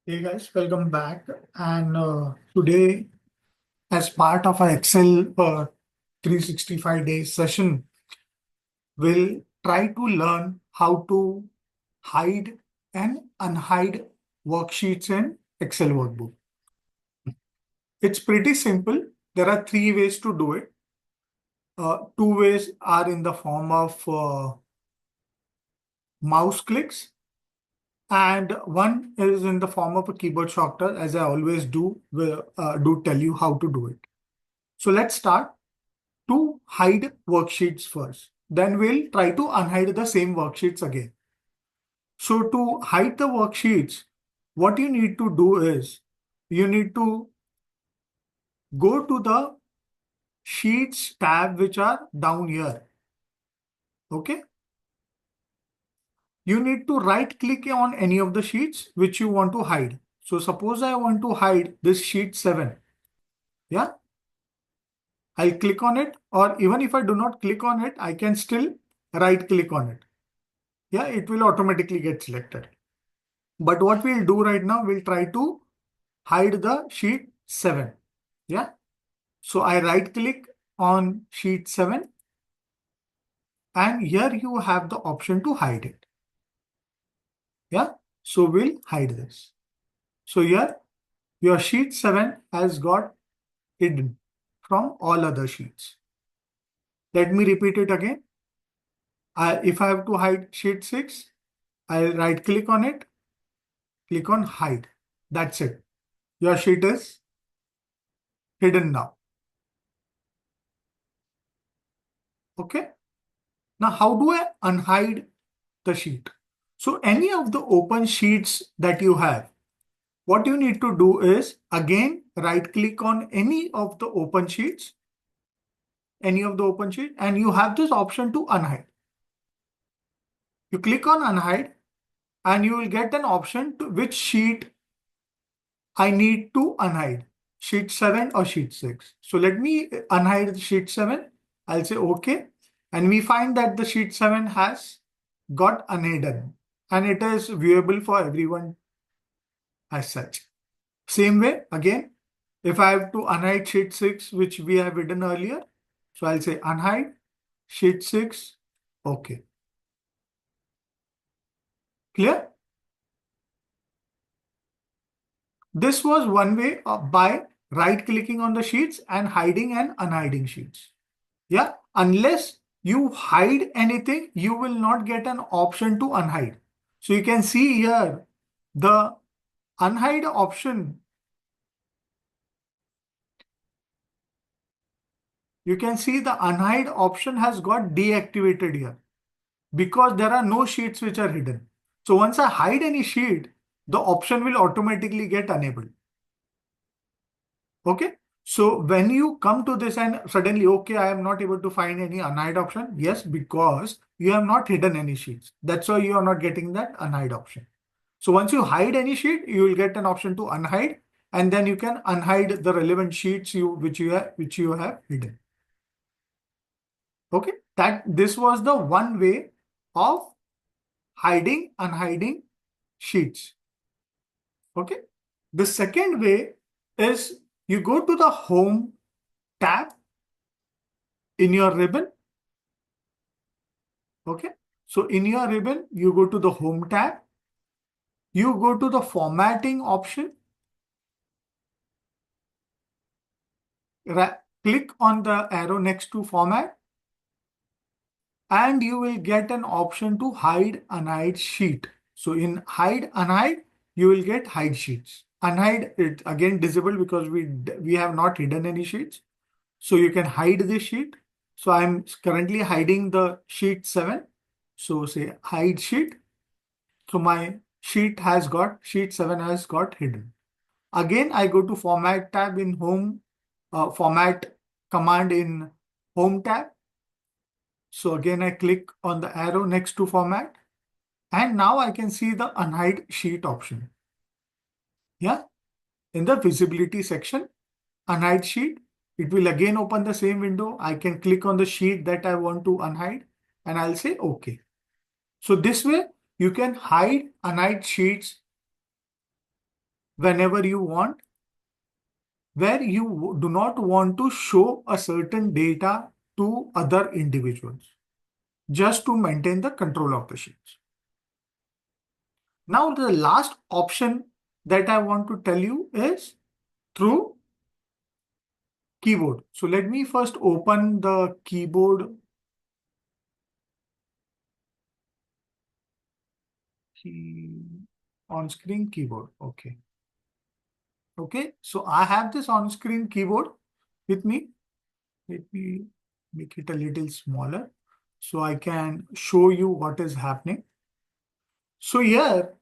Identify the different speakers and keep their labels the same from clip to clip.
Speaker 1: Hey guys, welcome back. And today, as part of our Excel 365 days session, we'll try to learn how to hide and unhide worksheets in Excel workbook. It's pretty simple. There are three ways to do it. Two ways are in the form of mouse clicks, and one is in the form of a keyboard shortcut, as I always do tell you how to do it. So let's start to hide worksheets first. Then we'll try to unhide the same worksheets again. So to hide the worksheets, what you need to do is you need to go to the sheets tab which are down here. Okay. You need to right click on any of the sheets which you want to hide. So suppose I want to hide this sheet 7. Yeah. I'll click on it, or even if I do not click on it, I can still right click on it. Yeah, it will automatically get selected. But what we'll do right now, we'll try to hide the sheet 7. Yeah. So I right click on sheet 7 and here you have the option to hide it. Yeah. So we'll hide this. So here your sheet 7 has got hidden from all other sheets. Let me repeat it again. If I have to hide sheet 6, I'll right click on it, click on hide. That's it. Your sheet is hidden now. Okay. Now, how do I unhide the sheet? So any of the open sheets that you have, what you need to do is again, right click on any of the open sheets, and you have this option to unhide. You click on unhide and you will get an option to which sheet I need to unhide, sheet 7 or sheet 6. So let me unhide the sheet 7. I'll say okay. And we find that the sheet 7 has got unhidden and it is viewable for everyone as such. Same way, again, if I have to unhide sheet 6, which we have hidden earlier, so I'll say unhide sheet 6. Okay. Clear? This was one way by right clicking on the sheets and hiding and unhiding sheets. Yeah, unless you hide anything, you will not get an option to unhide. So you can see here the unhide option. You can see the unhide option has got deactivated here because there are no sheets which are hidden. So once I hide any sheet, the option will automatically get enabled. Okay. So when you come to this and suddenly, okay, I am not able to find any unhide option. Yes, because you have not hidden any sheets. That's why you are not getting that unhide option. So once you hide any sheet, you will get an option to unhide, and then you can unhide the relevant sheets which you have hidden. Okay, this was the one way of hiding, unhiding sheets. Okay, the second way is you go to the home tab in your ribbon. Okay, so in your ribbon, you go to the home tab, you go to the formatting option, click on the arrow next to format, and you will get an option to hide unhide sheet. So in hide unhide, you will get hide sheets. Unhide it again disabled because we have not hidden any sheets. So you can hide this sheet. So I'm currently hiding the sheet 7. So say hide sheet. So my sheet 7 has got hidden. Again, I go to format tab in home, format command in home tab. So again, I click on the arrow next to format, and now I can see the unhide sheet option. Yeah, in the visibility section, unhide sheet, it will again open the same window. I can click on the sheet that I want to unhide and I'll say okay. So this way you can hide unhide sheets whenever you want, where you do not want to show a certain data to other individuals, just to maintain the control of the sheets. Now, the last option that I want to tell you is through keyboard. So let me first open the keyboard. On-screen keyboard. Okay. Okay. So I have this on-screen keyboard with me. Let me make it a little smaller so I can show you what is happening. So here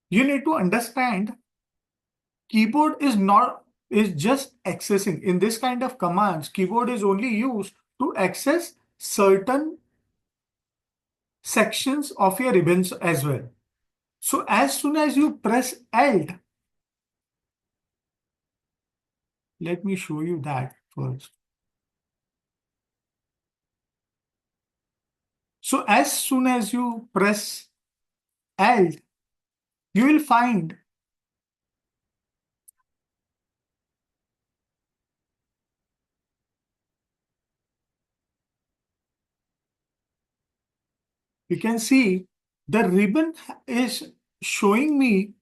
Speaker 1: you need to understand keyboard is just accessing. In this kind of commands, keyboard is only used to access certain sections of your ribbons as well. So as soon as you press Alt, let me show you that first. So as soon as you press Alt, you will find you can see the ribbon is showing me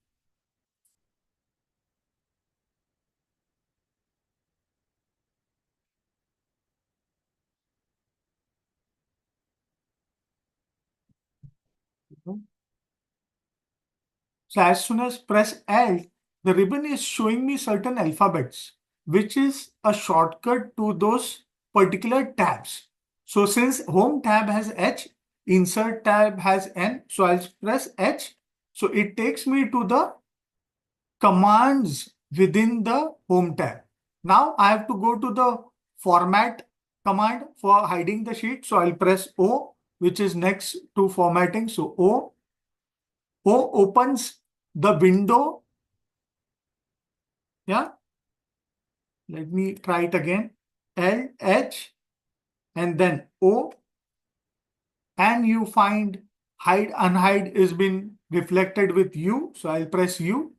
Speaker 1: so as soon as press Alt, the ribbon is showing me certain alphabets, which is a shortcut to those particular tabs. So since Home tab has H, Insert tab has N, so I'll press H. So it takes me to the commands within the Home tab. Now I have to go to the Format command for hiding the sheet. So I'll press O, which is next to formatting. So O opens the window. Yeah. Let me try it again. L, H, and then O. And you find hide, unhide is been reflected with U. So I'll press U.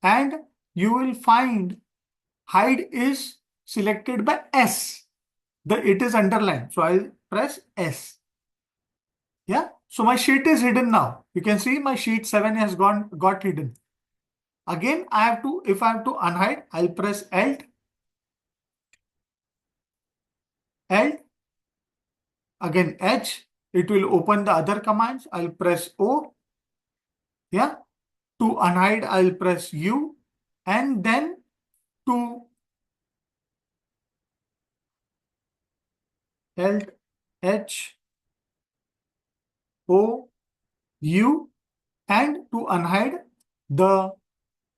Speaker 1: And you will find hide is selected by S. It is underlined. So I'll press S. Yeah. So my sheet is hidden now. You can see my sheet 7 has got hidden. Again, if I have to unhide, I'll press Alt, again H, it will open the other commands. I'll press O. Yeah. To unhide, I'll press U. And then to Alt, H, O, U. And to unhide, the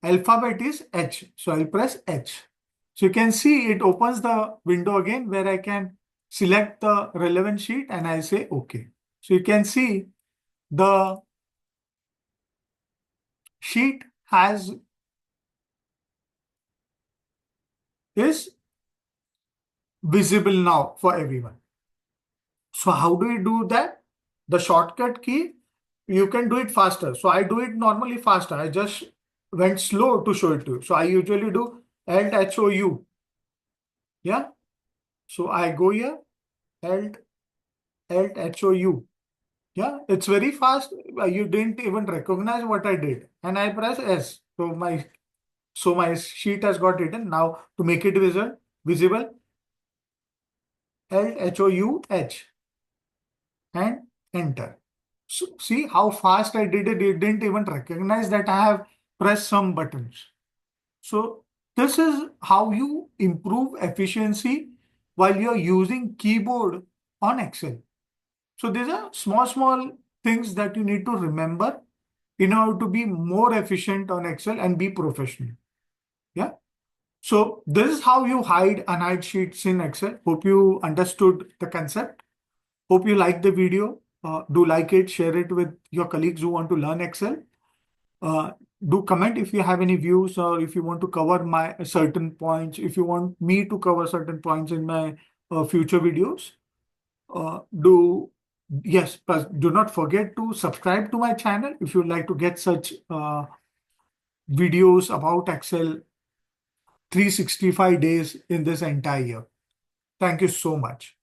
Speaker 1: alphabet is H. So I'll press H. So you can see it opens the window again where I can select the relevant sheet and I say OK. So you can see the sheet is visible now for everyone. So how do we do that? The shortcut key, you can do it faster. So I do it normally faster. I just went slow to show it to you. So I usually do Alt HOU. Yeah. So I go here, Alt HOU. Yeah, it's very fast. You didn't even recognize what I did. And I press S. So my sheet has got hidden. Now to make it visible, LHOUH and enter. So see how fast I did it. You didn't even recognize that I have pressed some buttons. So this is how you improve efficiency while you're using keyboard on Excel. So these are small things that you need to remember in order to be more efficient on Excel and be professional. Yeah. So this is how you hide unhide sheets in Excel. Hope you understood the concept. Hope you like the video. Do like it, share it with your colleagues who want to learn Excel. Do comment if you have any views or if you want to cover my certain points, if you want me to cover certain points in my future videos. Yes, plus do not forget to subscribe to my channel if you'd like to get such videos about Excel 365 days in this entire year. Thank you so much.